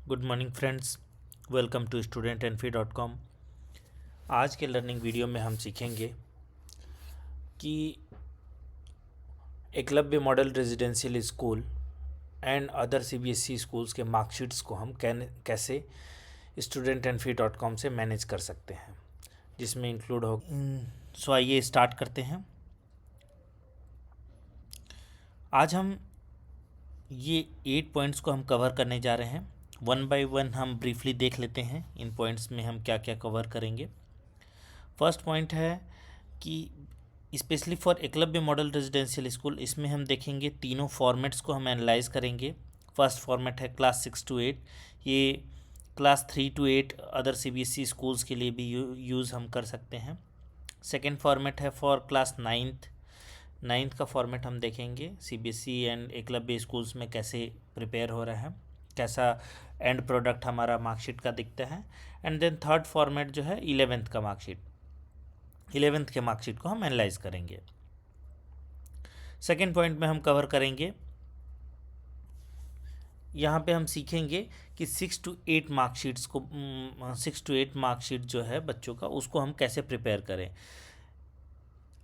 Good morning friends, welcome to studentenfee.com। आज के learning video में हम सीखेंगे कि Eklavya model residential school and other CBSE schools के मार्कशीट्स को हम कैसे studentenfee.com से मैनेज कर सकते हैं, जिसमें इंक्लूड हो। सो आइए स्टार्ट करते हैं। आज हम ये 8 पॉइंट्स को हम कवर करने जा रहे हैं। वन बाय वन हम ब्रीफली देख लेते हैं इन पॉइंट्स में हम क्या क्या कवर करेंगे। फर्स्ट पॉइंट है कि specially for Eklavya model residential school, इसमें हम देखेंगे तीनों फॉर्मेट्स को हम एनालाइज करेंगे। फर्स्ट फॉर्मेट है क्लास 6 to 8। ये class 3 to 8 other CBSE schools के लिए भी यूज़ हम कर सकते हैं। सेकेंड फॉर्मेट है फॉर क्लास नाइन्थ का फॉर्मेट हम देखेंगे सीबीएसई एंड एकलव्य स्कूल्स में कैसे प्रिपेयर हो रहा है, कैसा एंड प्रोडक्ट हमारा मार्कशीट का दिखता है। एंड देन थर्ड फॉर्मेट जो है 11th का मार्कशीट, 11th के मार्कशीट को हम एनालाइज करेंगे। सेकेंड पॉइंट में हम कवर करेंगे, यहाँ पे हम सीखेंगे कि 6 to 8 मार्कशीट्स को 6 to 8 मार्कशीट जो है बच्चों का, उसको हम कैसे प्रिपेयर करें।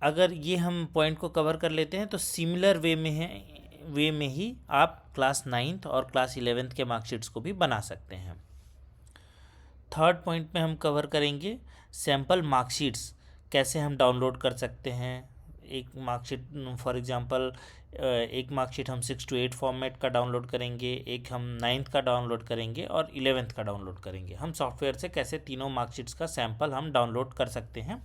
अगर ये हम पॉइंट को कवर कर लेते हैं तो सिमिलर वे में ही आप क्लास 9th और क्लास 11th के मार्कशीट्स को भी बना सकते हैं। थर्ड पॉइंट में हम कवर करेंगे सैम्पल मार्कशीट्स कैसे हम डाउनलोड कर सकते हैं। एक मार्कशीट फॉर एग्जांपल, एक मार्कशीट हम 6 to 8 फॉर्मेट का डाउनलोड करेंगे, एक हम 9th का डाउनलोड करेंगे और 11th का डाउनलोड करेंगे। हम सॉफ्टवेयर से कैसे तीनों मार्कशीट्स का सैम्पल हम डाउनलोड कर सकते हैं,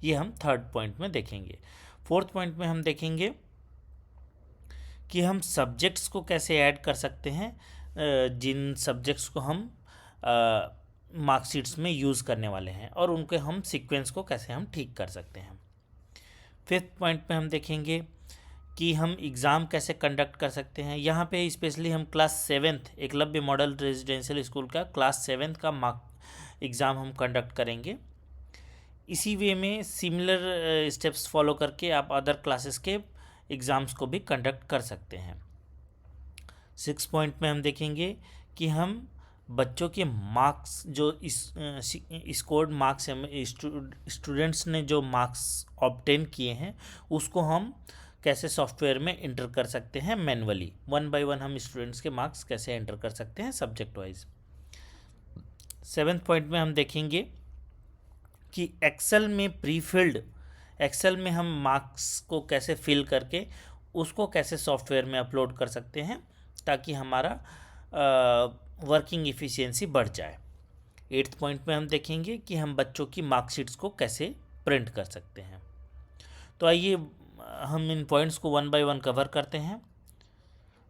ये हम थर्ड पॉइंट में देखेंगे। फोर्थ पॉइंट में हम देखेंगे कि हम सब्जेक्ट्स को कैसे ऐड कर सकते हैं, जिन सब्जेक्ट्स को हम मार्कशीट्स में यूज़ करने वाले हैं, और उनके हम सीक्वेंस को कैसे हम ठीक कर सकते हैं। फिफ्थ पॉइंट में हम देखेंगे कि हम एग्ज़ाम कैसे कंडक्ट कर सकते हैं। यहाँ पे स्पेशली हम class 7th Eklavya model residential school का क्लास 7th का एग्ज़ाम हम कंडक्ट करेंगे। इसी वे में सिमिलर स्टेप्स फॉलो करके आप अदर क्लासेस के एग्ज़ाम्स को भी कंडक्ट कर सकते हैं। 6 पॉइंट में हम देखेंगे कि हम बच्चों के मार्क्स जो स्कोर्ड मार्क्स हैं, स्टूडेंट्स ने जो मार्क्स ऑब्टेन किए हैं, उसको हम कैसे सॉफ्टवेयर में एंटर कर सकते हैं मैनुअली। वन बाय वन हम स्टूडेंट्स के मार्क्स कैसे एंटर कर सकते हैं सब्जेक्ट वाइज। 7th पॉइंट में हम देखेंगे कि एक्सेल में हम मार्क्स को कैसे फिल करके उसको कैसे सॉफ्टवेयर में अपलोड कर सकते हैं, ताकि हमारा वर्किंग एफिशिएंसी बढ़ जाए। 8th पॉइंट में हम देखेंगे कि हम बच्चों की मार्कशीट्स को कैसे प्रिंट कर सकते हैं। तो आइए हम इन पॉइंट्स को वन बाय वन कवर करते हैं।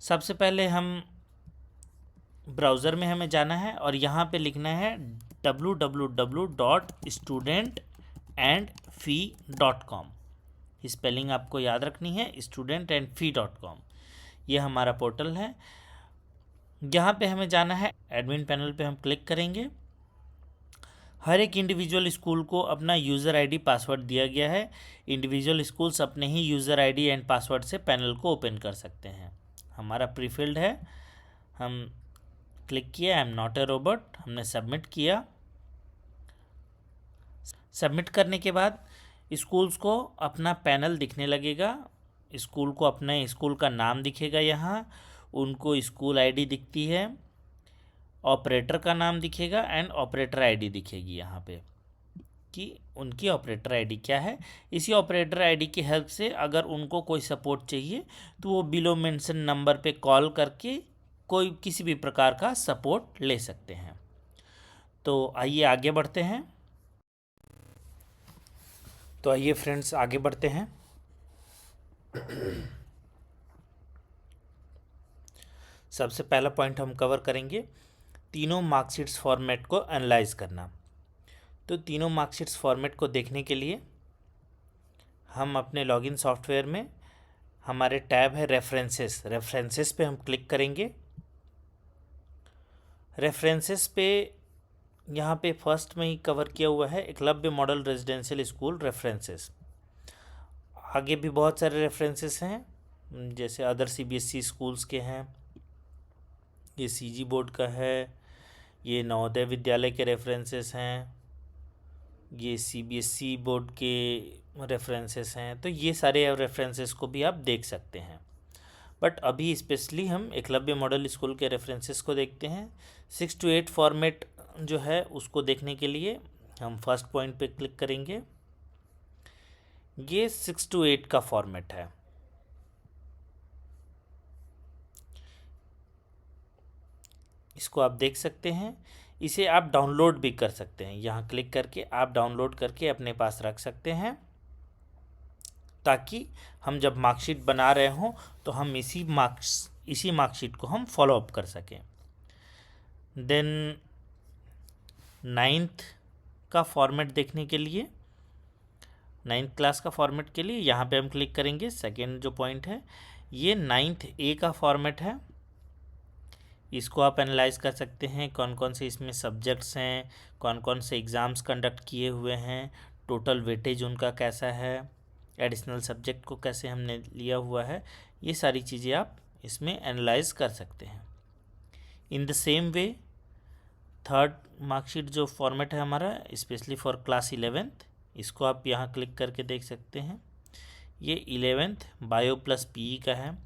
सबसे पहले हम ब्राउज़र में हमें जाना है और यहाँ पे लिखना है www.studentandfee.com। स्पेलिंग आपको याद रखनी है, studentandfee.com। ये हमारा पोर्टल है। यहाँ पे हमें जाना है, एडमिन पैनल पे हम क्लिक करेंगे। हर एक इंडिविजुअल स्कूल को अपना यूज़र आईडी पासवर्ड दिया गया है। इंडिविजुअल स्कूल्स अपने ही यूज़र आईडी एंड पासवर्ड से पैनल को ओपन कर सकते हैं। हमारा प्रीफिल्ड है, हम क्लिक किया I am not a robot, हमने सबमिट किया। सबमिट करने के बाद स्कूल्स को अपना पैनल दिखने लगेगा। स्कूल को अपने स्कूल का नाम दिखेगा, यहाँ उनको स्कूल आईडी दिखती है, ऑपरेटर का नाम दिखेगा एंड ऑपरेटर आईडी दिखेगी यहाँ पे कि उनकी ऑपरेटर आईडी क्या है। इसी ऑपरेटर आईडी की हेल्प से अगर उनको कोई सपोर्ट चाहिए तो वो बिलो मेंशन नंबर पे कॉल करके कोई किसी भी प्रकार का सपोर्ट ले सकते हैं। तो आइए आगे बढ़ते हैं। तो आइए फ्रेंड्स आगे बढ़ते हैं। सबसे पहला पॉइंट हम कवर करेंगे तीनों मार्कशीट्स फॉर्मेट को एनालाइज करना। तो तीनों मार्कशीट्स फॉर्मेट को देखने के लिए हम अपने लॉगिन सॉफ्टवेयर में, हमारे टैब है रेफरेंसेस पे हम क्लिक करेंगे। रेफरेंसेस पे यहाँ पे फर्स्ट में ही कवर किया हुआ है Eklavya model residential school references. आगे भी बहुत सारे रेफरेंसेस हैं, जैसे अदर सीबीएसई स्कूल्स के हैं, ये सीजी बोर्ड का है, ये नवोदय विद्यालय के रेफरेंसेस हैं, ये सीबीएसई बोर्ड के रेफरेंसेस हैं। तो ये सारे रेफरेंसेस को भी आप देख सकते हैं। बट अभी स्पेशली हम एकलव्य मॉडल स्कूल के रेफरेंसेस को देखते हैं। 6 to 8 फॉर्मेट जो है उसको देखने के लिए हम फर्स्ट पॉइंट पे क्लिक करेंगे। ये 6 to 8 का फॉर्मेट है। इसको आप देख सकते हैं। इसे आप डाउनलोड भी कर सकते हैं। यहाँ क्लिक करके आप डाउनलोड करके अपने पास रख सकते हैं, ताकि हम जब मार्कशीट बना रहे हों तो हम इसी मार्कशीट को हम फॉलो अप कर सकें। देन 9th का फॉर्मेट देखने के लिए, 9th क्लास का फॉर्मेट के लिए यहाँ पे हम क्लिक करेंगे। सेकेंड जो पॉइंट है ये 9th A का फॉर्मेट है। इसको आप एनालाइज कर सकते हैं, कौन कौन से इसमें सब्जेक्ट्स हैं, कौन कौन से एग्ज़ाम्स कंडक्ट किए हुए हैं, टोटल वेटेज उनका कैसा है, एडिशनल सब्जेक्ट को कैसे हमने लिया हुआ है। ये सारी चीज़ें आप इसमें एनालाइज कर सकते हैं। In the same way third marksheet जो फॉर्मेट है हमारा स्पेशली फॉर क्लास 11th, इसको आप यहाँ क्लिक करके देख सकते हैं। ये 11th बायो प्लस पीई का है।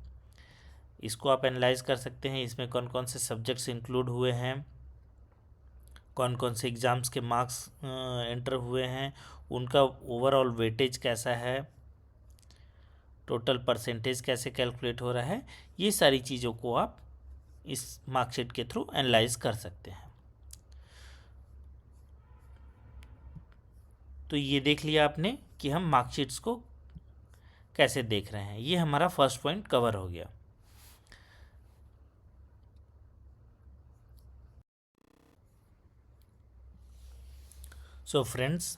इसको आप एनालाइज कर सकते हैं, इसमें कौन कौन से सब्जेक्ट्स इंक्लूड हुए हैं, कौन कौन से एग्ज़ाम्स के मार्क्स एंटर हुए हैं, उनका ओवरऑल वेटेज कैसा है, टोटल परसेंटेज कैसे कैलकुलेट हो रहा है। ये सारी चीज़ों को आप इस मार्कशीट के थ्रू एनालाइज कर सकते हैं। तो ये देख लिया आपने कि हम मार्कशीट्स को कैसे देख रहे हैं। ये हमारा फर्स्ट पॉइंट कवर हो गया। सो फ्रेंड्स,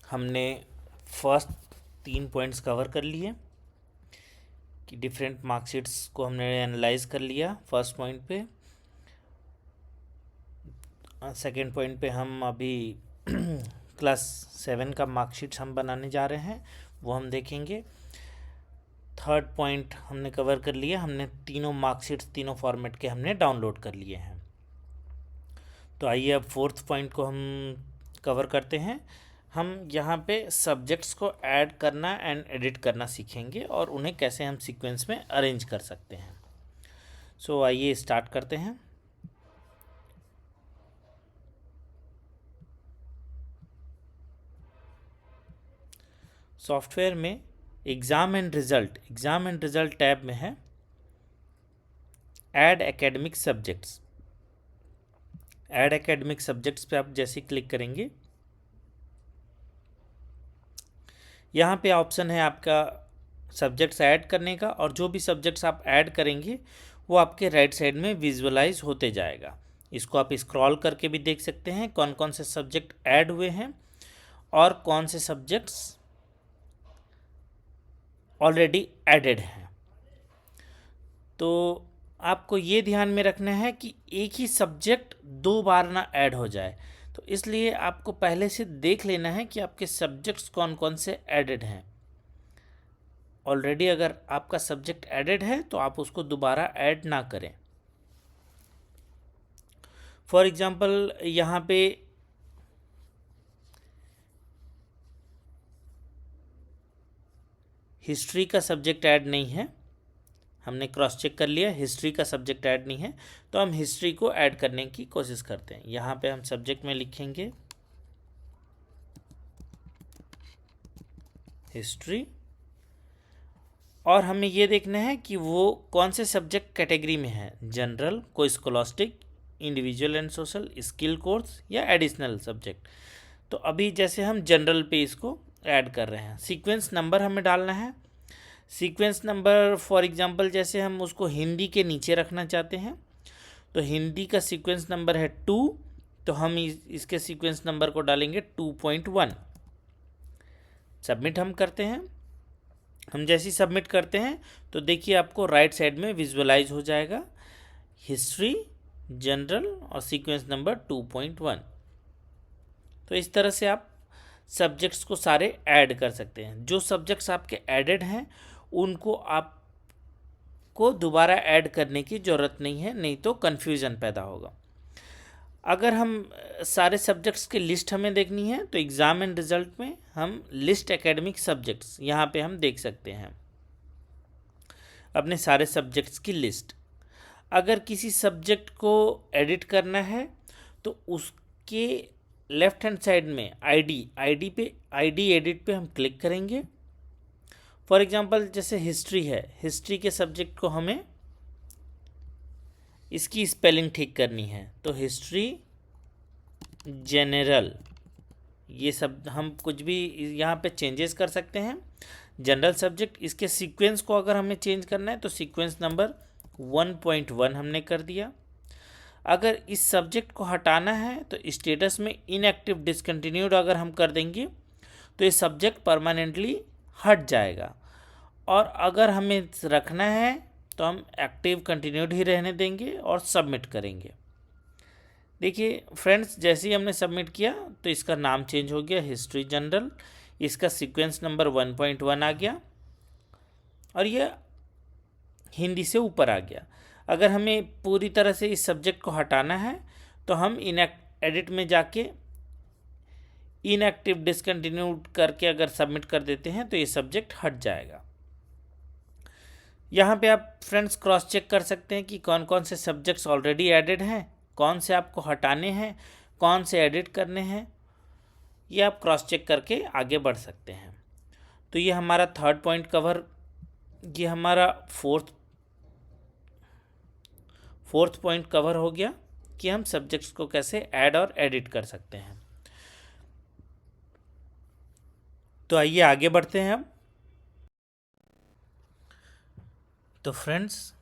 हमने फर्स्ट 3 पॉइंट्स कवर कर लिए कि डिफरेंट मार्कशीट्स को हमने एनालाइज कर लिया फर्स्ट पॉइंट पे। सेकेंड पॉइंट पे हम अभी क्लास 7 का मार्कशीट्स हम बनाने जा रहे हैं, वो हम देखेंगे। थर्ड पॉइंट हमने कवर कर लिया, हमने तीनों मार्कशीट्स तीनों फॉर्मेट के हमने डाउनलोड कर लिए हैं। तो आइए अब फोर्थ पॉइंट को हम कवर करते हैं। हम यहाँ पे सब्जेक्ट्स को ऐड करना एंड एडिट करना सीखेंगे और उन्हें कैसे हम सीक्वेंस में अरेंज कर सकते हैं। सो आइए स्टार्ट करते हैं। सॉफ्टवेयर में एग्ज़ाम एंड रिज़ल्ट टैब में है add academic subjects. Add academic subjects पे आप जैसे क्लिक करेंगे, यहाँ पे ऑप्शन है आपका सब्जेक्ट्स ऐड करने का, और जो भी सब्जेक्ट्स आप ऐड करेंगे वो आपके राइट साइड में विजुअलाइज होते जाएगा। इसको आप स्क्रॉल करके भी देख सकते हैं कौन कौन से सब्जेक्ट ऐड हुए हैं और कौन से सब्जेक्ट्स ऑलरेडी एडेड हैं। तो आपको ये ध्यान में रखना है कि एक ही सब्जेक्ट 2 बार ना ऐड हो जाए, तो इसलिए आपको पहले से देख लेना है कि आपके सब्जेक्ट्स कौन कौन से एडेड हैं। ऑलरेडी अगर आपका सब्जेक्ट एडेड है तो आप उसको दोबारा ऐड ना करें। फॉर एग्जांपल यहाँ पे हिस्ट्री का सब्जेक्ट ऐड नहीं है, हमने क्रॉस चेक कर लिया, हिस्ट्री का सब्जेक्ट ऐड नहीं है, तो हम हिस्ट्री को ऐड करने की कोशिश करते हैं। यहाँ पे हम सब्जेक्ट में लिखेंगे हिस्ट्री, और हमें ये देखना है कि वो कौन से सब्जेक्ट कैटेगरी में है, जनरल, कोई scholastic, individual and social, skill course या एडिशनल सब्जेक्ट। तो अभी जैसे हम जनरल पे इसको ऐड कर रहे हैं। सीक्वेंस नंबर हमें डालना है। सीक्वेंस नंबर फॉर एग्जांपल जैसे हम उसको हिंदी के नीचे रखना चाहते हैं, तो हिंदी का सीक्वेंस नंबर है 2, तो हम इसके सीक्वेंस नंबर को डालेंगे 2.1। सबमिट हम करते हैं। हम जैसे ही सबमिट करते हैं तो देखिए आपको राइट साइड में विजुअलाइज हो जाएगा हिस्ट्री, जनरल और सीक्वेंस नंबर 2.1। तो इस तरह से आप सब्जेक्ट्स को सारे ऐड कर सकते हैं। जो सब्जेक्ट्स आपके एडेड हैं उनको आपको दोबारा ऐड करने की ज़रूरत नहीं है, नहीं तो कन्फ्यूज़न पैदा होगा। अगर हम सारे सब्जेक्ट्स की लिस्ट हमें देखनी है तो एग्ज़ाम एंड रिजल्ट में हम लिस्ट एकेडमिक सब्जेक्ट्स यहाँ पे हम देख सकते हैं अपने सारे सब्जेक्ट्स की लिस्ट। अगर किसी सब्जेक्ट को एडिट करना है तो उसके लेफ्ट हैंड साइड में आईडी एडिट पे हम क्लिक करेंगे। फॉर एग्जांपल जैसे हिस्ट्री है, हिस्ट्री के सब्जेक्ट को हमें इसकी स्पेलिंग ठीक करनी है तो हिस्ट्री जनरल, ये सब हम कुछ भी यहाँ पे चेंजेस कर सकते हैं। जनरल सब्जेक्ट, इसके सीक्वेंस को अगर हमें चेंज करना है तो सीक्वेंस नंबर 1.1 हमने कर दिया। अगर इस सब्जेक्ट को हटाना है तो स्टेटस में इनएक्टिव डिसकंटिन्यूड अगर हम कर देंगे तो ये सब्जेक्ट परमानेंटली हट जाएगा। और अगर हमें रखना है तो हम एक्टिव कंटिन्यूड ही रहने देंगे और सबमिट करेंगे। देखिए फ्रेंड्स, जैसे ही हमने सबमिट किया तो इसका नाम चेंज हो गया हिस्ट्री जनरल, इसका सीक्वेंस नंबर 1.1 आ गया और यह हिंदी से ऊपर आ गया। अगर हमें पूरी तरह से इस सब्जेक्ट को हटाना है तो हम एडिट में जाके इनएक्टिव डिसकंटिन्यूड करके अगर सबमिट कर देते हैं तो ये सब्जेक्ट हट जाएगा। यहाँ पे आप फ्रेंड्स क्रॉस चेक कर सकते हैं कि कौन कौन से सब्जेक्ट्स ऑलरेडी एडेड हैं, कौन से आपको हटाने हैं, कौन से एडिट करने हैं, ये आप क्रॉस चेक करके आगे बढ़ सकते हैं। तो ये हमारा थर्ड पॉइंट कवर, ये हमारा फोर्थ पॉइंट कवर हो गया कि हम सब्जेक्ट्स को कैसे ऐड और एडिट कर सकते हैं। तो आइए आगे बढ़ते हैं तो फ्रेंड्स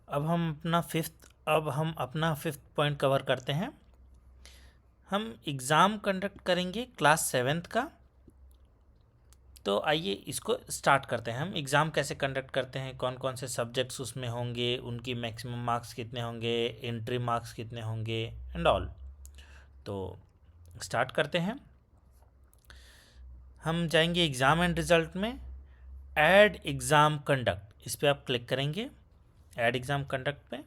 अब हम अपना फिफ्थ पॉइंट कवर करते हैं। हम एग्ज़ाम कंडक्ट करेंगे क्लास 7th का। तो आइए इसको स्टार्ट करते हैं। हम एग्ज़ाम कैसे कंडक्ट करते हैं, कौन कौन से सब्जेक्ट्स उसमें होंगे, उनकी मैक्सिमम मार्क्स कितने होंगे, एंट्री मार्क्स कितने होंगे एंड ऑल। तो स्टार्ट करते हैं। हम जाएंगे एग्ज़ाम एंड रिज़ल्ट में, ऐड एग्ज़ाम कंडक्ट, इस पर आप क्लिक करेंगे ऐड एग्ज़ाम कंडक्ट पे।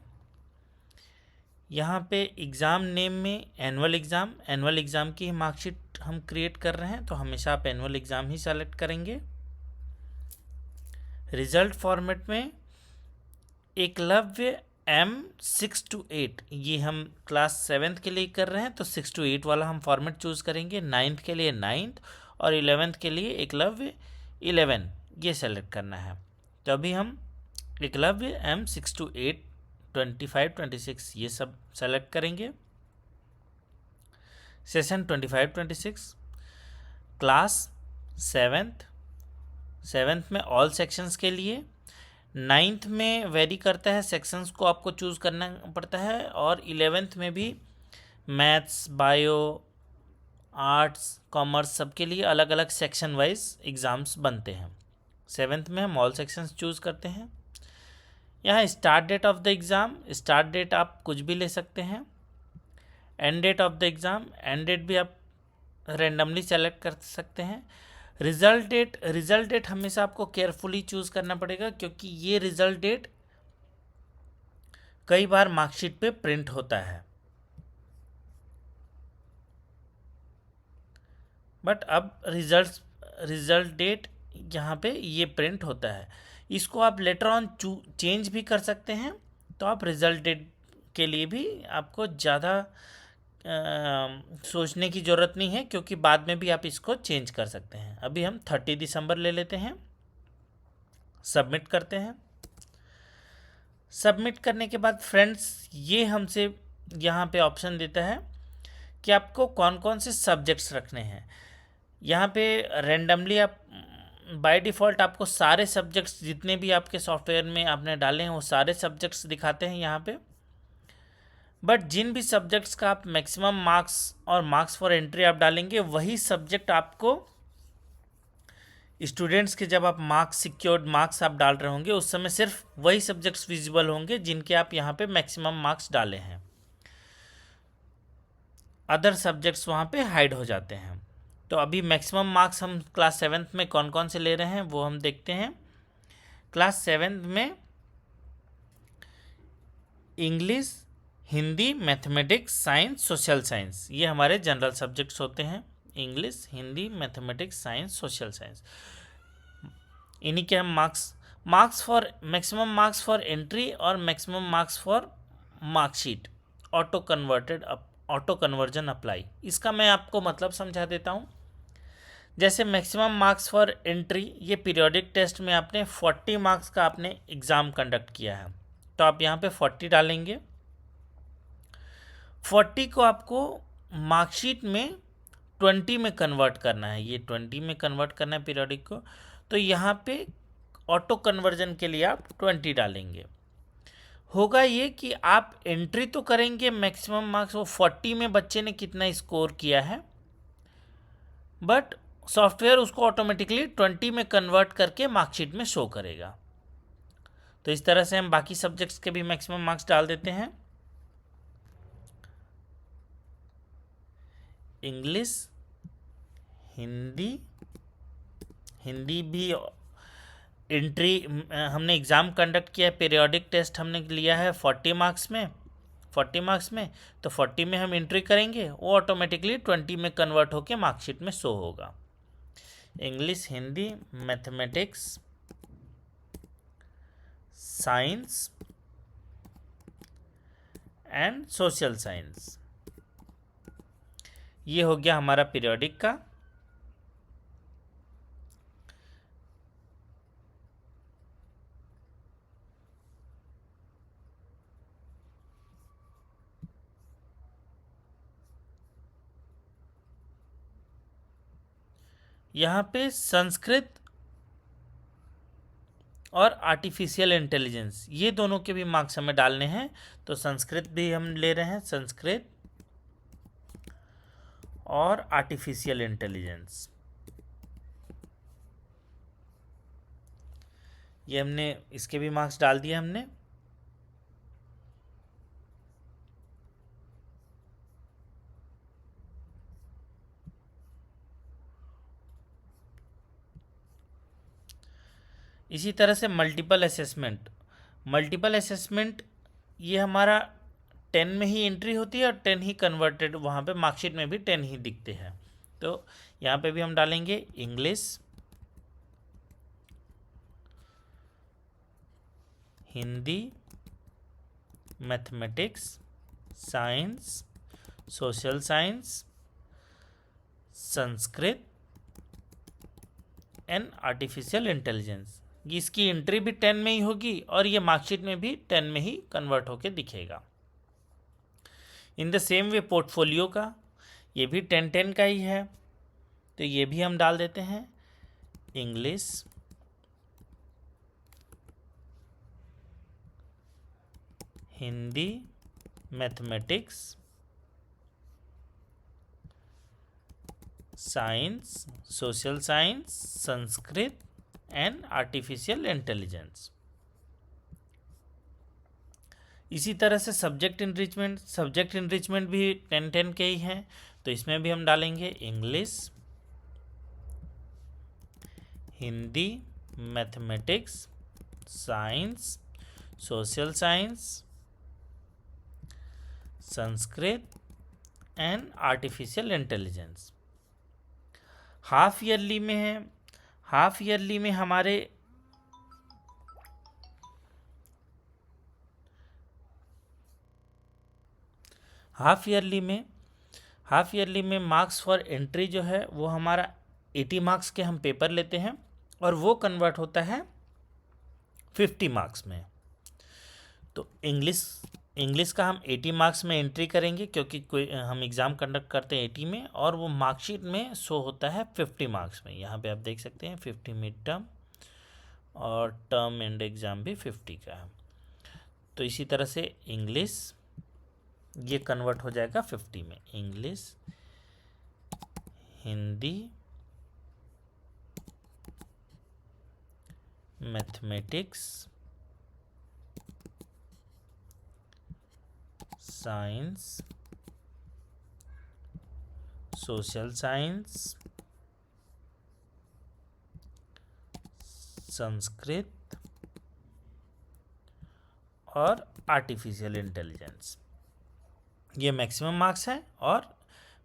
यहाँ पे एग्ज़ाम नेम में एनुअल एग्ज़ाम की मार्कशीट हम क्रिएट कर रहे हैं तो हमेशा आप एनुअल एग्ज़ाम ही सेलेक्ट करेंगे। रिज़ल्ट फॉर्मेट में एकलव्य M6 to 8, ये हम क्लास 7th के लिए कर रहे हैं तो 6 to 8 वाला हम फॉर्मेट चूज़ करेंगे। 9th के लिए 9th और 11th के लिए एकलव्य 11 ये सेलेक्ट करना है। तो अभी हम एकलव्य M6 to 8 25 26 ये सब सेलेक्ट करेंगे। सेशन 25-26 क्लास 7th में ऑल सेक्शंस के लिए। 9th में वेरी करता है, सेक्शंस को आपको चूज़ करना पड़ता है। और 11th में भी मैथ्स, बायो, आर्ट्स, कॉमर्स सबके लिए अलग अलग सेक्शन वाइज एग्ज़ाम्स बनते हैं। 7th में हम ऑल सेक्शंस चूज़ करते हैं। यहाँ start date of the exam, start date आप कुछ भी ले सकते हैं। End date of the exam, end date भी आप रेंडमली सेलेक्ट कर सकते हैं। रिज़ल्ट डेट हमेशा आपको केयरफुली चूज़ करना पड़ेगा क्योंकि ये रिज़ल्ट डेट कई बार मार्कशीट पे प्रिंट होता है, बट अब रिज़ल्ट डेट यहाँ पे ये प्रिंट होता है। इसको आप लेटर ऑन चेंज भी कर सकते हैं। तो आप रिज़ल्ट डेट के लिए भी आपको ज़्यादा सोचने की ज़रूरत नहीं है क्योंकि बाद में भी आप इसको चेंज कर सकते हैं। अभी हम 30 दिसंबर ले लेते हैं, सबमिट करते हैं। सबमिट करने के बाद फ्रेंड्स ये हमसे यहाँ पे ऑप्शन देता है कि आपको कौन कौन से सब्जेक्ट्स रखने हैं। यहाँ पे रेंडमली आप बाय डिफ़ॉल्ट आपको सारे सब्जेक्ट्स जितने भी आपके सॉफ्टवेयर में आपने डाले हैं वो सारे सब्जेक्ट्स दिखाते हैं यहाँ पे। बट जिन भी सब्जेक्ट्स का आप मैक्सिमम मार्क्स और मार्क्स फॉर एंट्री आप डालेंगे वही सब्जेक्ट आपको स्टूडेंट्स के जब आप सिक्योर्ड मार्क्स आप डाल रहे होंगे उस समय सिर्फ वही सब्जेक्ट्स विजिबल होंगे जिनके आप यहाँ पे मैक्सिमम मार्क्स डाले हैं। अदर सब्जेक्ट्स वहाँ पे हाइड हो जाते हैं। तो अभी मैक्सिमम मार्क्स हम क्लास 7th में कौन कौन से ले रहे हैं वो हम देखते हैं। क्लास 7th में English, Hindi, mathematics, science, social science, ये हमारे जनरल सब्जेक्ट्स होते हैं। English, Hindi, mathematics, science, social science, इन्हीं के हम marks for maximum marks for entry और maximum marks for marksheet auto conversion apply. इसका मैं आपको मतलब समझा देता हूँ। जैसे मैक्सिमम मार्क्स फॉर एंट्री, ये पीरियोडिक टेस्ट में आपने 40 मार्क्स का आपने एग्ज़ाम कंडक्ट किया है, तो आप यहाँ पे 40 डालेंगे। 40 को आपको मार्कशीट में 20 में कन्वर्ट करना है, ये 20 में कन्वर्ट करना है पीरियोडिक को, तो यहाँ पे ऑटो कन्वर्जन के लिए आप 20 डालेंगे। होगा ये कि आप एंट्री तो करेंगे मैक्सिमम मार्क्स, वो 40 में बच्चे ने कितना स्कोर किया है, बट सॉफ्टवेयर उसको ऑटोमेटिकली 20 में कन्वर्ट करके मार्कशीट में शो करेगा। तो इस तरह से हम बाकी सब्जेक्ट्स के भी मैक्सिमम मार्क्स डाल देते हैं। इंग्लिश, हिंदी, हिंदी भी एंट्री हमने एग्ज़ाम कंडक्ट किया है, पीरियोडिक टेस्ट हमने लिया है 40 मार्क्स में, तो 40 में हम एंट्री करेंगे, वो ऑटोमेटिकली 20 में कन्वर्ट होकर मार्कशीट में शो होगा। English, Hindi, mathematics, science and social science, ये हो गया हमारा पीरियोडिक का। यहाँ पे संस्कृत और आर्टिफिशियल इंटेलिजेंस, ये दोनों के भी मार्क्स हमें डालने हैं, तो संस्कृत भी हम ले रहे हैं, संस्कृत और आर्टिफिशियल इंटेलिजेंस, ये हमने इसके भी मार्क्स डाल दिए हमने। इसी तरह से मल्टीपल असेसमेंट ये हमारा 10 में ही एंट्री होती है और 10 ही कन्वर्टेड, वहाँ पे मार्कशीट में भी 10 ही दिखते हैं। तो यहाँ पे भी हम डालेंगे English, Hindi, mathematics, science, social science, Sanskrit and artificial intelligence, इसकी एंट्री भी 10 में ही होगी और ये मार्कशीट में भी 10 में ही कन्वर्ट होके दिखेगा। In the same way portfolio का, ये भी 10-10 का ही है, तो ये भी हम डाल देते हैं English, Hindi, mathematics, science, social science, Sanskrit and artificial intelligence. इसी तरह से सब्जेक्ट इनरिचमेंट भी 10-10 के ही हैं, तो इसमें भी हम डालेंगे English, Hindi, mathematics, science, social science, Sanskrit and artificial intelligence. Half yearly में है, हाफ ईयरली में हमारे हाफ ईयरली में मार्क्स फॉर एंट्री जो है वो हमारा 80 मार्क्स के हम पेपर लेते हैं और वो कन्वर्ट होता है 50 मार्क्स में। तो इंग्लिश का हम 80 मार्क्स में एंट्री करेंगे, क्योंकि कोई हम एग्ज़ाम कंडक्ट करते हैं 80 में और वो मार्कशीट में शो होता है 50 मार्क्स में। यहाँ पे आप देख सकते हैं 50 मिड टर्म और टर्म एंड एग्ज़ाम भी 50 का है। तो इसी तरह से इंग्लिश ये कन्वर्ट हो जाएगा 50 में। English, Hindi, mathematics, science, social science, Sanskrit और आर्टिफिशियल इंटेलिजेंस, ये मैक्सिमम मार्क्स है और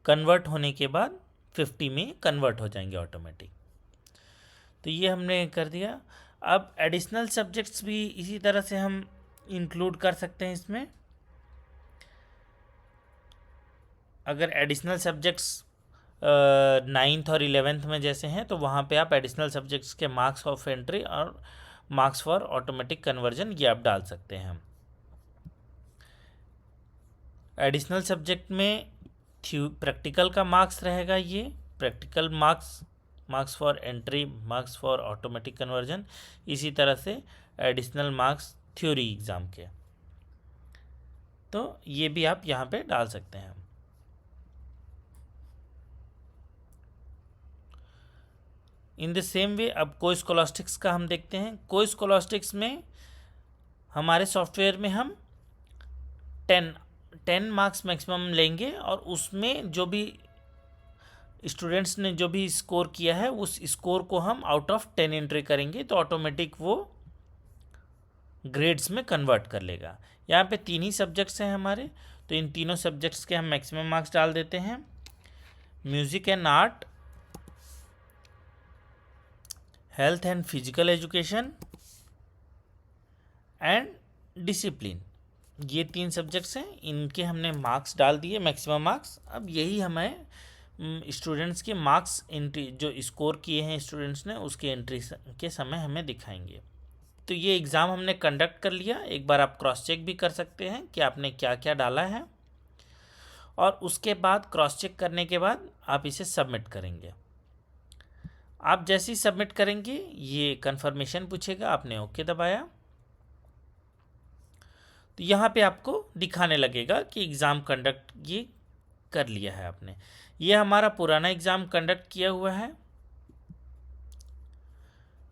कन्वर्ट होने के बाद 50 में कन्वर्ट हो जाएंगे ऑटोमेटिक। तो ये हमने कर दिया। अब एडिशनल सब्जेक्ट्स भी इसी तरह से हम इंक्लूड कर सकते हैं इसमें। अगर एडिशनल सब्जेक्ट्स नाइन्थ और इलेवेंथ में जैसे हैं तो वहाँ पे आप एडिशनल सब्जेक्ट्स के मार्क्स ऑफ एंट्री और मार्क्स फॉर ऑटोमेटिक कन्वर्जन ये आप डाल सकते हैं। एडिशनल सब्जेक्ट में प्रैक्टिकल का मार्क्स रहेगा, ये practical marks for entry, marks for automatic conversion, इसी तरह से एडिशनल मार्क्स थ्योरी एग्ज़ाम के, तो ये भी आप यहाँ पे डाल सकते हैं। इन द सेम वे अब कोस्कोलास्टिक्स का हम देखते हैं। कोस्कोलास्टिक्स में हमारे सॉफ्टवेयर में हम 10 मार्क्स मैक्सिमम लेंगे और उसमें जो भी स्टूडेंट्स ने जो भी स्कोर किया है उस स्कोर को हम आउट ऑफ 10 एंट्री करेंगे तो ऑटोमेटिक वो ग्रेड्स में कन्वर्ट कर लेगा। यहाँ पे 3 ही सब्जेक्ट्स हैं हमारे, तो इन तीनों सब्जेक्ट्स के हम मैक्सिमम मार्क्स डाल देते हैं। Music and art, health and physical education and discipline, ये 3 सब्जेक्ट्स हैं, इनके हमने मार्क्स डाल दिए मैक्सिमम मार्क्स। अब यही हमें स्टूडेंट्स के मार्क्स एंट्री जो स्कोर किए हैं स्टूडेंट्स ने उसके एंट्री के समय हमें दिखाएंगे। तो ये एग्ज़ाम हमने कंडक्ट कर लिया। एक बार आप क्रॉस चेक भी कर सकते हैं कि आपने क्या क्या डाला है, और उसके बाद क्रॉस चेक करने के बाद आप इसे सबमिट करेंगे। आप जैसे ही सबमिट करेंगे ये कंफर्मेशन पूछेगा, आपने ओके दबाया तो यहाँ पे आपको दिखाने लगेगा कि एग्ज़ाम कंडक्ट ये कर लिया है आपने। ये हमारा पुराना एग्ज़ाम कंडक्ट किया हुआ है,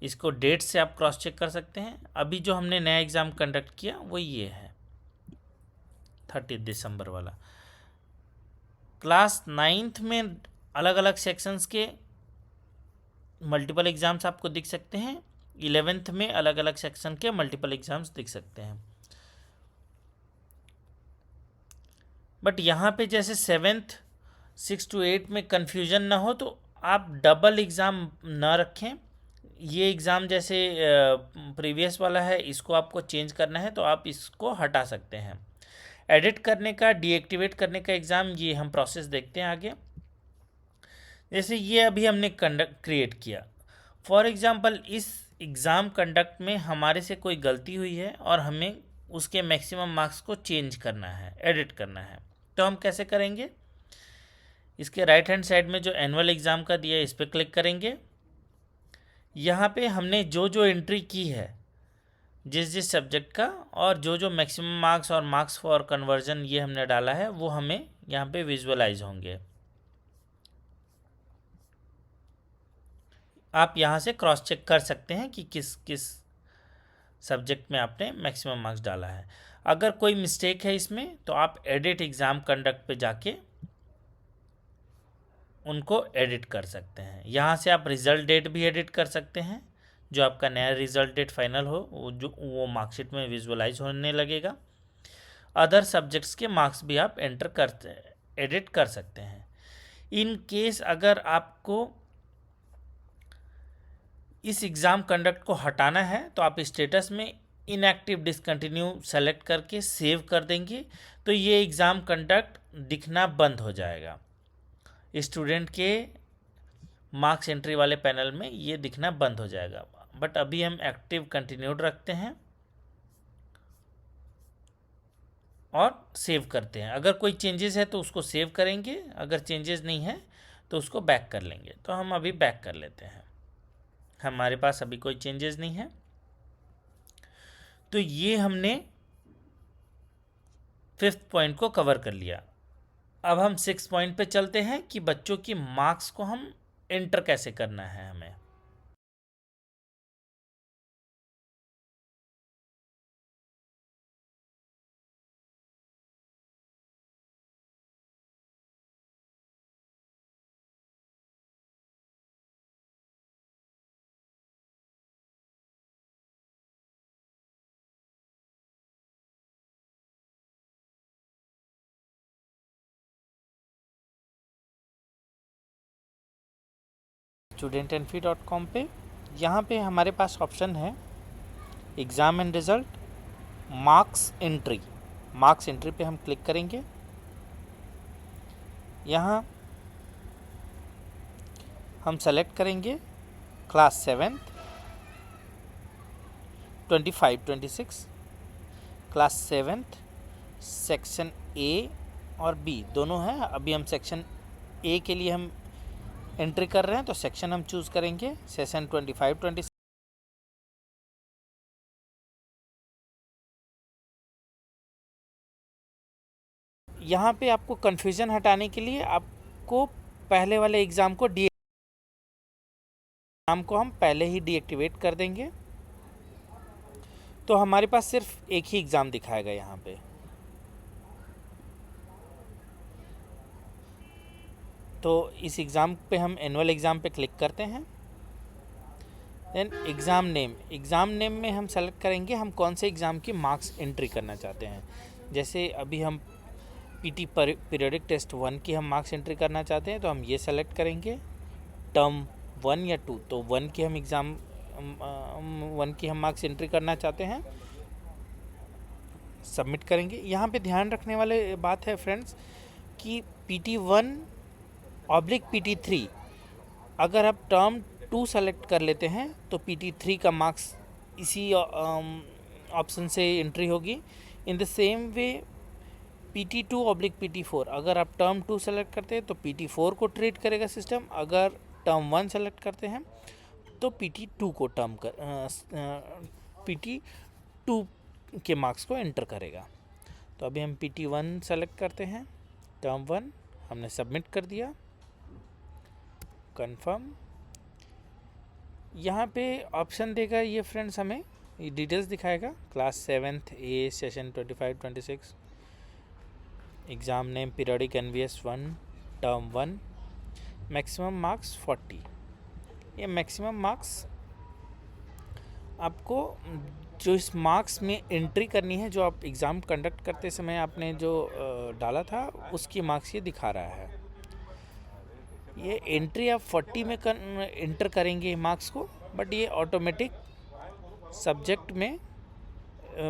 इसको डेट से आप क्रॉस चेक कर सकते हैं। अभी जो हमने नया एग्ज़ाम कंडक्ट किया वो ये है 30 दिसंबर वाला। क्लास 9th में अलग अलग सेक्शंस के मल्टीपल एग्ज़ाम्स आपको दिख सकते हैं, 11th में अलग अलग सेक्शन के मल्टीपल एग्ज़ाम्स दिख सकते हैं। बट यहाँ पे जैसे 7th 6 to 8 में कन्फ्यूजन ना हो तो आप डबल एग्ज़ाम ना रखें। ये एग्ज़ाम जैसे प्रीवियस वाला है, इसको आपको चेंज करना है तो आप इसको हटा सकते हैं। एडिट करने का, डीएक्टिवेट करने का एग्ज़ाम, ये हम प्रोसेस देखते हैं आगे। जैसे ये अभी हमने कंडक्ट क्रिएट किया, फॉर एग्ज़ाम्पल इस एग्ज़ाम कंडक्ट में हमारे से कोई गलती हुई है और हमें उसके मैक्सिमम मार्क्स को चेंज करना है, एडिट करना है, तो हम कैसे करेंगे? इसके राइट हैंड साइड में जो एनुअल एग्ज़ाम का दिया है इस पर क्लिक करेंगे। यहाँ पे हमने जो जो एंट्री की है जिस जिस सब्जेक्ट का और जो जो मैक्सिमम मार्क्स और मार्क्स फॉर कन्वर्जन ये हमने डाला है वो हमें यहाँ पे विजुअलाइज होंगे। आप यहाँ से क्रॉस चेक कर सकते हैं कि किस किस सब्जेक्ट में आपने मैक्सिमम मार्क्स डाला है। अगर कोई मिस्टेक है इसमें तो आप एडिट एग्ज़ाम कंडक्ट पे जाके उनको एडिट कर सकते हैं। यहाँ से आप रिज़ल्ट डेट भी एडिट कर सकते हैं, जो आपका नया रिज़ल्ट डेट फाइनल हो वो मार्कशीट में विजुअलाइज होने लगेगा। अदर सब्जेक्ट्स के मार्क्स भी आप एडिट कर सकते हैं। इन केस अगर आपको इस एग्ज़ाम कंडक्ट को हटाना है तो आप स्टेटस में इनएक्टिव डिसकंटिन्यू सेलेक्ट करके सेव कर देंगे तो ये एग्ज़ाम कंडक्ट दिखना बंद हो जाएगा। स्टूडेंट के मार्क्स एंट्री वाले पैनल में ये दिखना बंद हो जाएगा। बट अभी हम एक्टिव कंटिन्यूड रखते हैं और सेव करते हैं। अगर कोई चेंजेस है तो उसको सेव करेंगे, अगर चेंजेस नहीं है तो उसको बैक कर लेंगे। तो हम अभी बैक कर लेते हैं, हमारे पास अभी कोई चेंजेस नहीं है। तो ये हमने 5th पॉइंट को कवर कर लिया। अब हम 6th पॉइंट पे चलते हैं कि बच्चों की मार्क्स को हम एंटर कैसे करना है हमें। studentenfy.com पे यहाँ पे हमारे पास ऑप्शन है exam end result, marks entry. Marks entry पे हम क्लिक करेंगे। यहाँ हम सेलेक्ट करेंगे class 7th 25-26, class 7th section A और बी दोनों हैं। अभी हम सेक्शन ए के लिए हम एंट्री कर रहे हैं, तो सेक्शन हम चूज़ करेंगे सेशन 25-26। यहाँ पे आपको कन्फ्यूज़न हटाने के लिए आपको पहले वाले एग्ज़ाम को हम पहले ही डीएक्टिवेट कर देंगे, तो हमारे पास सिर्फ एक ही एग्ज़ाम दिखाएगा यहाँ पे। तो इस एग्ज़ाम पे हम एनुअल एग्ज़ाम पे क्लिक करते हैं। देन एग्ज़ाम नेम में हम सेलेक्ट करेंगे हम कौन से एग्ज़ाम की मार्क्स एंट्री करना चाहते हैं। जैसे अभी हम पीटी पीरियोडिक टेस्ट 1 की हम मार्क्स एंट्री करना चाहते हैं, तो हम ये सेलेक्ट करेंगे टर्म 1 या 2। तो 1 की हम एग्ज़ाम 1 की हम मार्क्स एंट्री करना चाहते हैं, सबमिट करेंगे। यहाँ पे ध्यान रखने वाले बात है फ्रेंड्स कि PT1 ऑब्लिक PT3 अगर आप टर्म 2 सेलेक्ट कर लेते हैं तो PT3 का मार्क्स इसी ऑप्शन से एंट्री होगी। In the same way PT2 oblique PT4 अगर आप टर्म 2 सेलेक्ट करते हैं तो PT4 को ट्रीट करेगा सिस्टम। अगर टर्म 1 सेलेक्ट करते हैं तो PT2 को PT2 के मार्क्स को एंटर करेगा। तो अभी हम PT1 सेलेक्ट करते हैं, टर्म 1 हमने सबमिट कर दिया, कंफर्म। यहाँ पे ऑप्शन देगा ये फ्रेंड्स, हमें ये डिटेल्स दिखाएगा class 7th A session 25-26, exam name periodic NVS 1 term 1, maximum marks 40। ये मैक्सिमम मार्क्स आपको जो इस मार्क्स में एंट्री करनी है, जो आप एग्ज़ाम कंडक्ट करते समय आपने जो डाला था उसकी मार्क्स ये दिखा रहा है। ये एंट्री आप 40 में एंटर करेंगे मार्क्स को, बट ये ऑटोमेटिक सब्जेक्ट में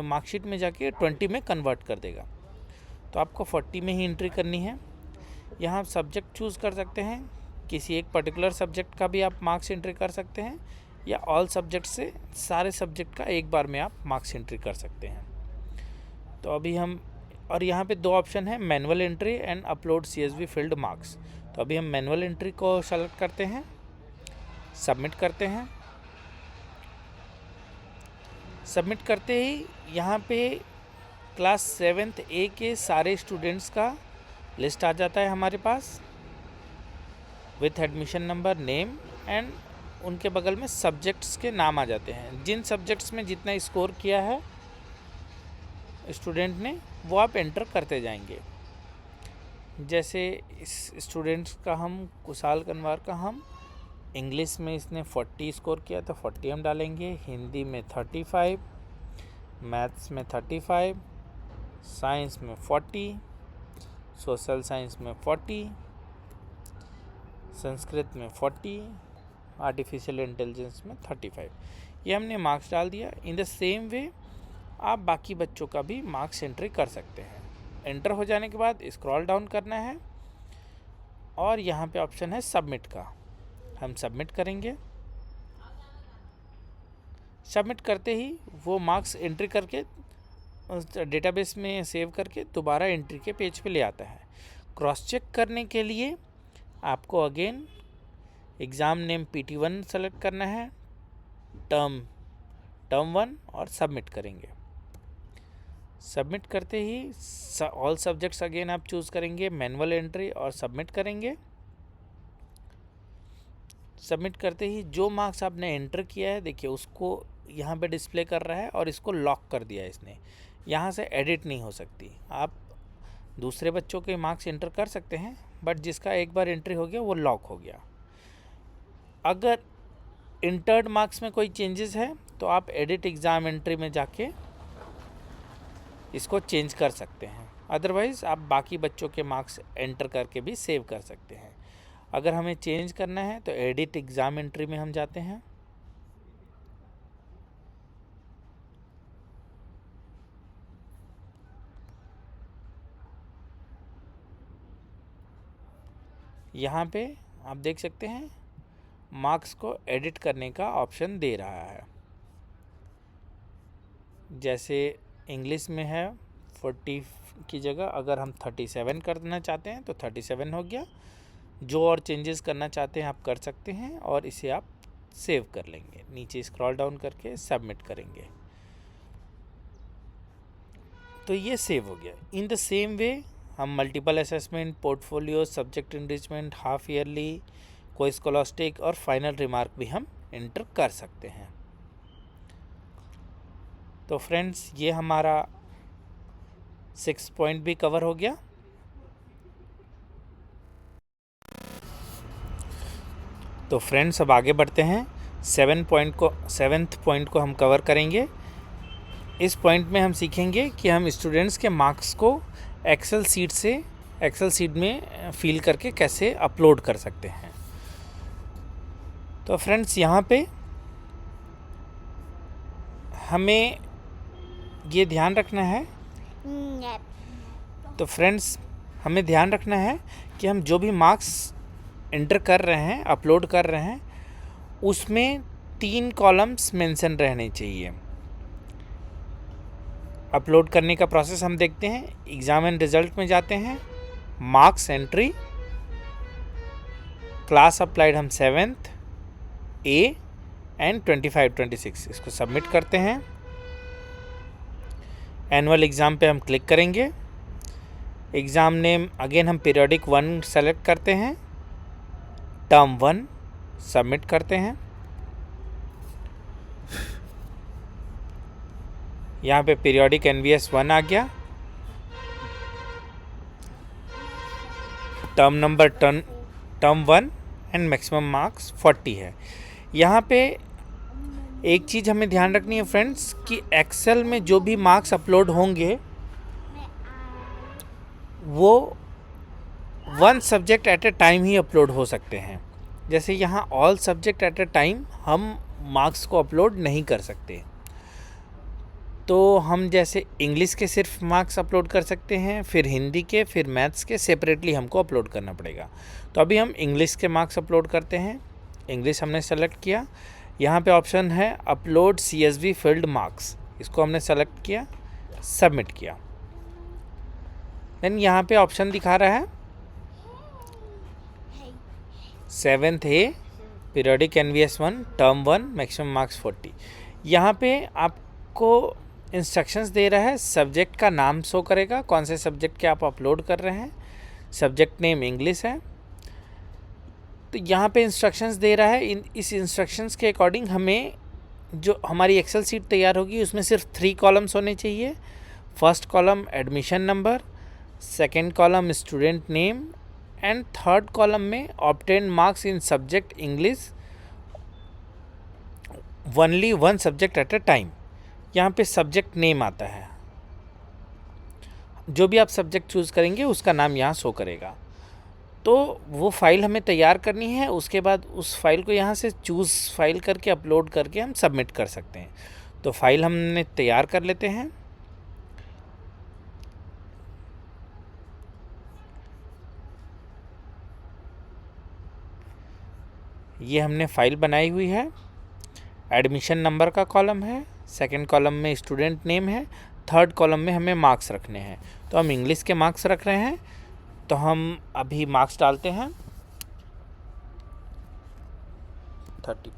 मार्कशीट में जाके 20 में कन्वर्ट कर देगा। तो आपको 40 में ही एंट्री करनी है। यहाँ आप सब्जेक्ट चूज़ कर सकते हैं, किसी एक पर्टिकुलर सब्जेक्ट का भी आप मार्क्स एंट्री कर सकते हैं, या ऑल सब्जेक्ट से सारे सब्जेक्ट का एक बार में आप मार्क्स एंट्री कर सकते हैं। तो अभी हम, और यहाँ पे 2 ऑप्शन है, manual entry and upload CSV field marks. तो अभी हम मैनुअल एंट्री को सेलेक्ट करते हैं, सबमिट करते हैं। सबमिट करते ही यहाँ पे क्लास 7th A के सारे स्टूडेंट्स का लिस्ट आ जाता है हमारे पास, with admission number, name and उनके बगल में सब्जेक्ट्स के नाम आ जाते हैं। जिन सब्जेक्ट्स में जितना स्कोर किया है स्टूडेंट ने वो आप एंटर करते जाएंगे। जैसे इस स्टूडेंट्स का हम कुशाल कनवार का हम इंग्लिश में इसने 40 स्कोर किया तो 40 हम डालेंगे, हिंदी में 35, मैथ्स में 35, साइंस में 40, सोशल साइंस में 40, संस्कृत में 40, आर्टिफिशियल इंटेलिजेंस में 35। ये हमने मार्क्स डाल दिया। इन द सेम वे आप बाकी बच्चों का भी मार्क्स एंट्री कर सकते हैं। एंटर हो जाने के बाद स्क्रॉल डाउन करना है और यहाँ पे ऑप्शन है सबमिट का, हम सबमिट करेंगे। सबमिट करते ही वो मार्क्स एंट्री करके डेटाबेस में सेव करके दोबारा एंट्री के पेज पे ले आता है। क्रॉस चेक करने के लिए आपको again exam name PT1 select करना है, टर्म 1 और सबमिट करेंगे। सबमिट करते ही ऑल सब्जेक्ट्स अगेन आप चूज़ करेंगे, मैनुअल एंट्री और सबमिट करेंगे। सबमिट करते ही जो मार्क्स आपने एंटर किया है देखिए उसको यहाँ पे डिस्प्ले कर रहा है और इसको लॉक कर दिया है इसने। यहाँ से एडिट नहीं हो सकती। आप दूसरे बच्चों के मार्क्स एंटर कर सकते हैं, बट जिसका एक बार एंट्री हो गया वो लॉक हो गया। अगर इंटर्ड मार्क्स में कोई चेंजेस है तो आप एडिट एग्ज़ाम एंट्री में जाके इसको चेंज कर सकते हैं। अदरवाइज़ आप बाकी बच्चों के मार्क्स एंटर करके भी सेव कर सकते हैं। अगर हमें चेंज करना है तो एडिट एग्ज़ाम एंट्री में हम जाते हैं। यहाँ पे आप देख सकते हैं मार्क्स को एडिट करने का ऑप्शन दे रहा है। जैसे इंग्लिश में है 40 की जगह अगर हम 37 करना चाहते हैं तो 37 हो गया। जो और चेंजेस करना चाहते हैं आप कर सकते हैं और इसे आप सेव कर लेंगे। नीचे स्क्रॉल डाउन करके सबमिट करेंगे तो ये सेव हो गया। इन द सेम वे हम multiple assessment, portfolio, subject enrichment, half yearly, कोई स्कॉलस्टिक और फाइनल रिमार्क भी हम एंटर कर सकते हैं। तो फ्रेंड्स ये हमारा 6 पॉइंट भी कवर हो गया। तो फ्रेंड्स अब आगे बढ़ते हैं। 7th पॉइंट को हम कवर करेंगे। इस पॉइंट में हम सीखेंगे कि हम स्टूडेंट्स के मार्क्स को एक्सेल सीट में फिल करके कैसे अपलोड कर सकते हैं। तो फ्रेंड्स यहाँ पे हमें ये ध्यान रखना है हमें ध्यान रखना है कि हम जो भी मार्क्स एंटर कर रहे हैं, अपलोड कर रहे हैं, उसमें 3 कॉलम्स मेंशन रहने चाहिए। अपलोड करने का प्रोसेस हम देखते हैं। एग्ज़ाम एंड रिजल्ट में जाते हैं, मार्क्स एंट्री, क्लास अप्लाइड हम 7th ए एंड 25-26 इसको सबमिट करते हैं। एनुअल एग्ज़ाम पे हम क्लिक करेंगे। एग्ज़ाम नेम अगेन हम पीरियोडिक 1 सेलेक्ट करते हैं, टर्म 1 सबमिट करते हैं। यहाँ पे पीरियोडिक NVS 1 आ गया। Term number term 1 and maximum marks 40 है। यहाँ पे एक चीज़ हमें ध्यान रखनी है फ्रेंड्स कि एक्सेल में जो भी मार्क्स अपलोड होंगे वो 1 subject at a time he upload हो सकते हैं। जैसे यहाँ all subject at a time हम मार्क्स को अपलोड नहीं कर सकते। तो हम जैसे इंग्लिश के सिर्फ मार्क्स अपलोड कर सकते हैं, फिर हिंदी के, फिर मैथ्स के सेपरेटली हमको अपलोड करना पड़ेगा। तो अभी हम इंग्लिश के मार्क्स अपलोड करते हैं। इंग्लिश हमने सेलेक्ट किया। यहाँ पे ऑप्शन है अपलोड CSV फील्ड मार्क्स, इसको हमने सेलेक्ट किया, सबमिट किया। देन यहाँ पे ऑप्शन दिखा रहा है 7th A periodic NVS 1 term 1 maximum marks 40। यहाँ पे आपको इंस्ट्रक्शंस दे रहा है। सब्जेक्ट का नाम शो करेगा, कौन से सब्जेक्ट के आप अपलोड कर रहे हैं। सब्जेक्ट नेम इंग्लिश है। तो यहाँ पे इंस्ट्रक्शंस दे रहा है। इस इंस्ट्रक्शंस के अकॉर्डिंग हमें जो हमारी एक्सेल सीट तैयार होगी उसमें सिर्फ 3 कॉलम्स होने चाहिए। First column admission number, second column student name and third column में obtain marks in subject English, only 1 subject at a time. यहाँ पे सब्जेक्ट नेम आता है। जो भी आप सब्जेक्ट चूज़ करेंगे उसका नाम यहाँ शो करेगा। तो वो फाइल हमें तैयार करनी है। उसके बाद उस फाइल को यहाँ से चूज़ फाइल करके अपलोड करके हम सबमिट कर सकते हैं। तो फाइल हमने तैयार कर लेते हैं। ये हमने फाइल बनाई हुई है। एडमिशन नंबर का कॉलम है, सेकंड कॉलम में स्टूडेंट नेम है, थर्ड कॉलम में हमें मार्क्स रखने हैं। तो हम इंग्लिश के मार्क्स रख रहे हैं, तो हम अभी मार्क्स डालते हैं 30।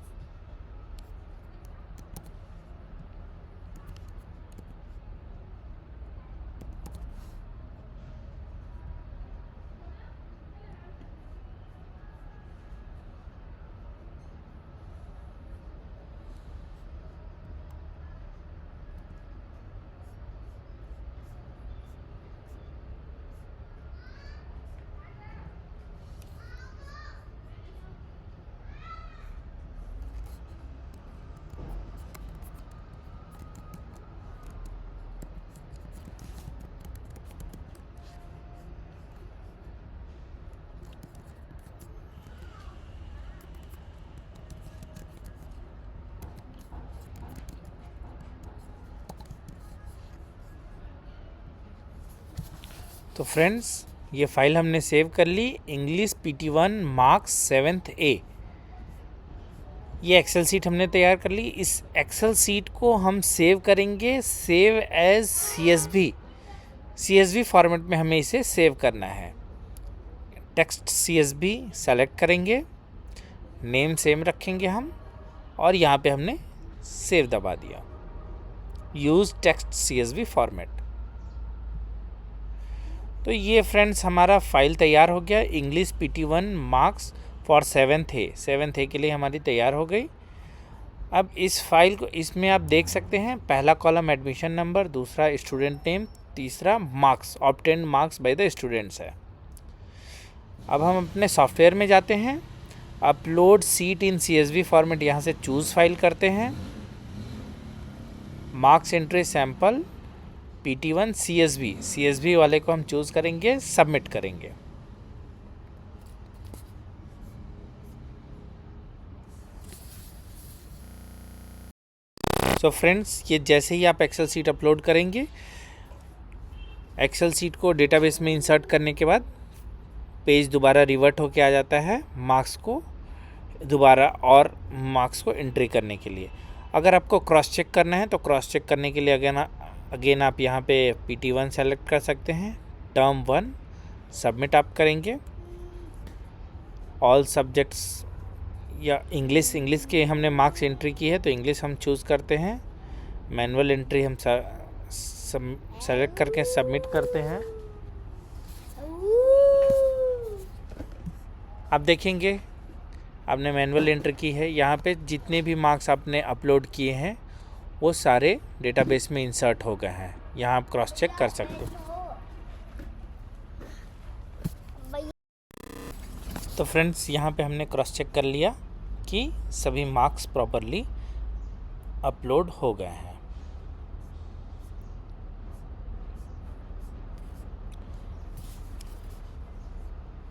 तो फ्रेंड्स ये फाइल हमने सेव कर ली, English PT1 marks 7th A। ये एक्सेल सीट हमने तैयार कर ली। इस एक्सेल सीट को हम सेव करेंगे, सेव एज CSV फॉर्मेट में हमें इसे सेव करना है। टेक्स्ट CSV सेलेक्ट करेंगे, नेम सेम रखेंगे हम, और यहाँ पे हमने सेव दबा दिया, यूज़ टेक्स्ट CSV फॉर्मेट। तो ये फ्रेंड्स हमारा फाइल तैयार हो गया, English PT1 marks for 7th A के लिए हमारी तैयार हो गई। अब इस फाइल को, इसमें आप देख सकते हैं पहला कॉलम एडमिशन नंबर, दूसरा स्टूडेंट नेम, तीसरा marks, obtained marks by the students है। अब हम अपने सॉफ्टवेयर में जाते हैं, अपलोड सीट इन CSV फॉर्मेट, यहाँ से चूज़ फाइल करते हैं, marks entry sample PT1 CSV वाले को हम चूज़ करेंगे, सबमिट करेंगे। सो फ्रेंड्स ये जैसे ही आप एक्सेल सीट अपलोड करेंगे, एक्सेल सीट को डेटाबेस में इंसर्ट करने के बाद पेज दोबारा रिवर्ट होके आ जाता है मार्क्स को दोबारा और मार्क्स को एंट्री करने के लिए। अगर आपको क्रॉस चेक करना है तो क्रॉस चेक करने के लिए अगेन आप यहाँ पे PT1 सेलेक्ट कर सकते हैं, टर्म 1 सबमिट आप करेंगे। ऑल सब्जेक्ट्स या इंग्लिश के हमने मार्क्स एंट्री की है तो इंग्लिश हम चूज़ करते हैं, मैनुअल एंट्री हम सेलेक्ट करके सबमिट करते हैं। आप देखेंगे आपने मैनुअल एंट्री की है, यहाँ पे जितने भी मार्क्स आपने अपलोड किए हैं वो सारे डेटाबेस में इंसर्ट हो गए हैं। यहाँ आप क्रॉस चेक कर सकते हैं। तो फ्रेंड्स यहाँ पे हमने क्रॉस चेक कर लिया कि सभी मार्क्स प्रॉपरली अपलोड हो गए हैं।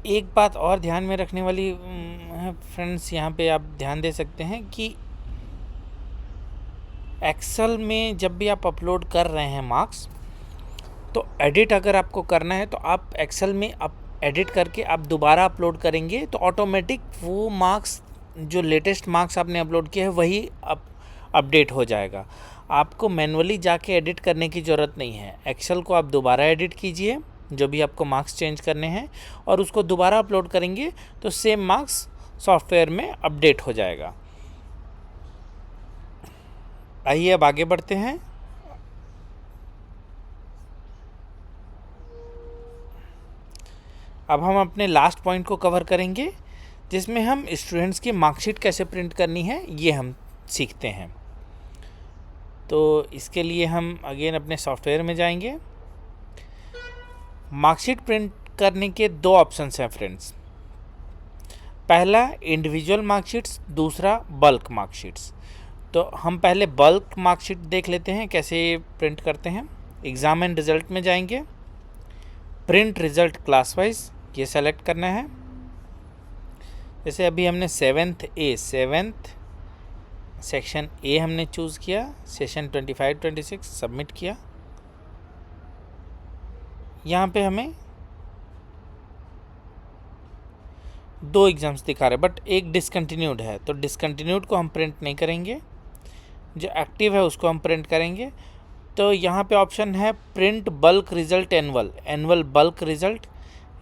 एक बात और ध्यान में रखने वाली है फ्रेंड्स, यहाँ पे आप ध्यान दे सकते हैं कि एक्सेल में जब भी आप अपलोड कर रहे हैं मार्क्स, तो एडिट अगर आपको करना है तो आप एक्सेल में आप एडिट करके आप दोबारा अपलोड करेंगे तो ऑटोमेटिक वो मार्क्स जो लेटेस्ट मार्क्स आपने अपलोड किया है वही अपडेट हो जाएगा। आपको मैनुअली जाके एडिट करने की ज़रूरत नहीं है। एक्सेल को आप दोबारा एडिट कीजिए जो भी आपको मार्क्स चेंज करने हैं और उसको दोबारा अपलोड करेंगे तो सेम मार्क्स सॉफ्टवेयर में अपडेट हो जाएगा। आइए अब आगे बढ़ते हैं। अब हम अपने लास्ट पॉइंट को कवर करेंगे जिसमें हम स्टूडेंट्स की मार्कशीट कैसे प्रिंट करनी है ये हम सीखते हैं। तो इसके लिए हम अगेन अपने सॉफ्टवेयर में जाएंगे। मार्कशीट प्रिंट करने के दो ऑप्शंस हैं फ्रेंड्स। पहला इंडिविजुअल मार्कशीट्स, दूसरा बल्क मार्कशीट्स। तो हम पहले बल्क मार्कशीट देख लेते हैं कैसे प्रिंट करते हैं। एग्ज़ाम एंड रिज़ल्ट में जाएंगे, प्रिंट रिज़ल्ट क्लास वाइज ये सेलेक्ट करना है। जैसे अभी हमने 7th सेक्शन ए हमने चूज़ किया, सेशन 25-26 सबमिट किया। यहाँ पे हमें दो एग्ज़ाम्स दिखा रहे हैं बट एक डिसकंटिन्यूड है, तो डिसकंटिन्यूड को हम प्रिंट नहीं करेंगे, जो एक्टिव है उसको हम प्रिंट करेंगे। तो यहाँ पे ऑप्शन है print bulk result annual bulk result,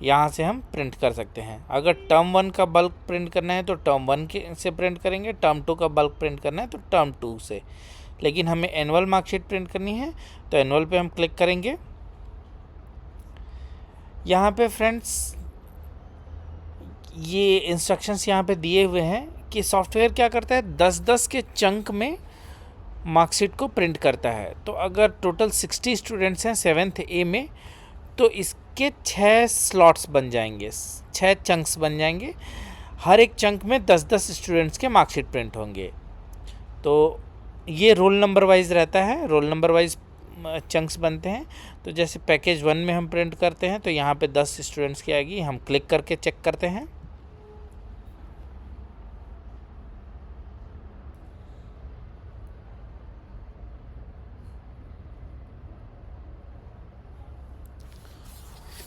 यहाँ से हम प्रिंट कर सकते हैं। अगर टर्म 1 का बल्क प्रिंट करना है तो टर्म 1 से प्रिंट करेंगे, टर्म 2 का बल्क प्रिंट करना है तो टर्म 2 से। लेकिन हमें एनुअल मार्कशीट प्रिंट करनी है तो एनुअल पे हम क्लिक करेंगे। यहाँ पे फ्रेंड्स ये इंस्ट्रक्शंस यहाँ पे दिए हुए हैं कि सॉफ्टवेयर क्या करता है, 10-10 के चंक में मार्कशीट को प्रिंट करता है। तो अगर टोटल 60 स्टूडेंट्स हैं 7th A में तो इसके 6 स्लॉट्स बन जाएंगे, 6 चंक्स बन जाएंगे। हर एक चंक में 10-10 स्टूडेंट्स के मार्कशीट प्रिंट होंगे। तो ये रोल नंबर वाइज रहता है, रोल नंबर वाइज चंक्स बनते हैं। तो जैसे पैकेज 1 में हम प्रिंट करते हैं तो यहाँ पे 10 स्टूडेंट्स की आएगी, हम क्लिक करके चेक करते हैं।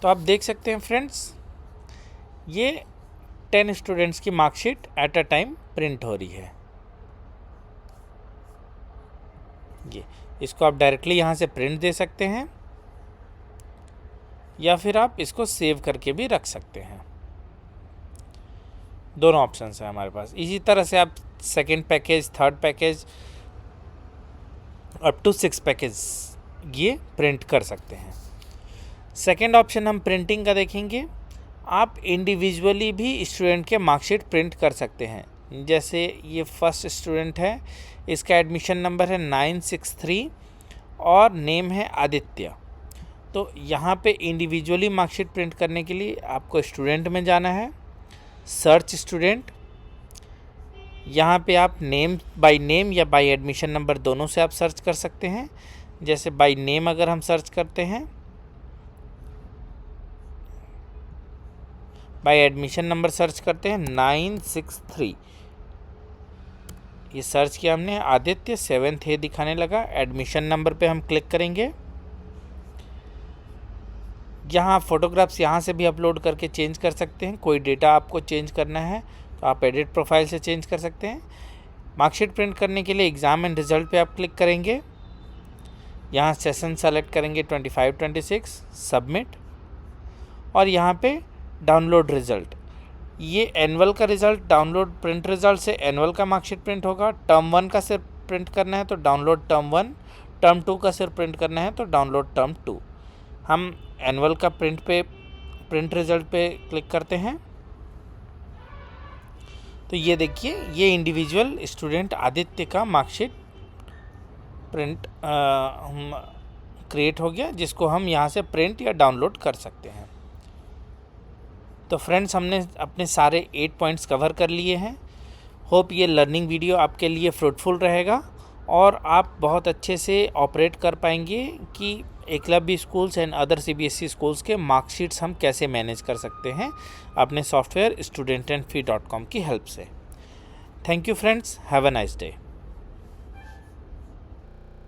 तो आप देख सकते हैं फ्रेंड्स, ये 10 स्टूडेंट्स की marksheet at a time print हो रही है। ये इसको आप डायरेक्टली यहाँ से प्रिंट दे सकते हैं या फिर आप इसको सेव करके भी रख सकते हैं। दोनों ऑप्शंस हैं हमारे पास। इसी तरह से आप second package, third package, up to 6 package ये प्रिंट कर सकते हैं। सेकंड ऑप्शन हम प्रिंटिंग का देखेंगे। आप इंडिविजुअली भी स्टूडेंट के मार्कशीट प्रिंट कर सकते हैं। जैसे ये फर्स्ट स्टूडेंट है, इसका एडमिशन नंबर है 963 और नेम है आदित्य। तो यहाँ पे इंडिविजुअली मार्कशीट प्रिंट करने के लिए आपको स्टूडेंट में जाना है, सर्च स्टूडेंट। यहाँ पे आप नेम बाय नेम या बाय एडमिशन नंबर दोनों से आप सर्च कर सकते हैं। जैसे बाय नेम अगर हम सर्च करते हैं, बाय एडमिशन नंबर सर्च करते हैं 963, ये सर्च किया हमने, आदित्य 7th A दिखाने लगा। एडमिशन नंबर पे हम क्लिक करेंगे। यहाँ फोटोग्राफ्स यहाँ से भी अपलोड करके चेंज कर सकते हैं। कोई डेटा आपको चेंज करना है तो आप एडिट प्रोफाइल से चेंज कर सकते हैं। मार्कशीट प्रिंट करने के लिए एग्ज़ाम एंड रिजल्ट पे आप क्लिक करेंगे। यहाँ सेशन सेलेक्ट करेंगे 25-26, सबमिट, और यहाँ पे डाउनलोड रिज़ल्ट। ये एनुअल का रिज़ल्ट डाउनलोड प्रिंट रिज़ल्ट से एनुअल का मार्कशीट प्रिंट होगा। टर्म 1 का सिर्फ प्रिंट करना है तो डाउनलोड टर्म 1, टर्म 2 का सिर्फ प्रिंट करना है तो डाउनलोड टर्म 2। हम एनुअल का प्रिंट रिज़ल्ट पे क्लिक करते हैं। तो ये देखिए, ये इंडिविजुअल स्टूडेंट आदित्य का मार्कशीट प्रिंट क्रिएट हो गया, जिसको हम यहाँ से प्रिंट या डाउनलोड कर सकते हैं। तो फ्रेंड्स, हमने अपने सारे 8 पॉइंट्स कवर कर लिए हैं। होप ये लर्निंग वीडियो आपके लिए फ्रूटफुल रहेगा और आप बहुत अच्छे से ऑपरेट कर पाएंगे कि Eklavya schools and other CBSE schools के मार्कशीट्स हम कैसे मैनेज कर सकते हैं अपने सॉफ्टवेयर studentandfee.com की हेल्प से। Thank you friends, have a nice day.